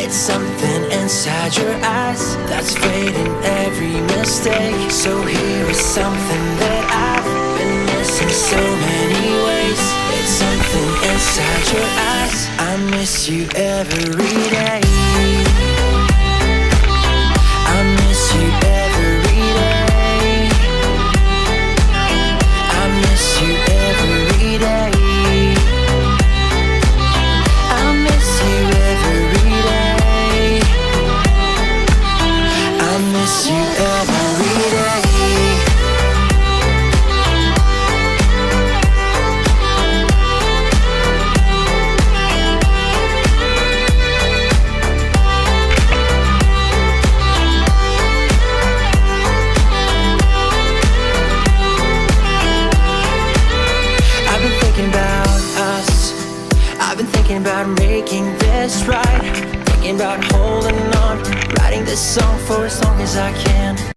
It's something inside your eyes that's fading every mistake. So here is something that I've been missing so many ways. It's something inside your eyes. I miss you every day. I miss you every day. I miss you every day. I miss you every day. I miss you every day. I've been thinking about us. I've been thinking about making this right. Thinking about holding on, writing this song for as long as I can.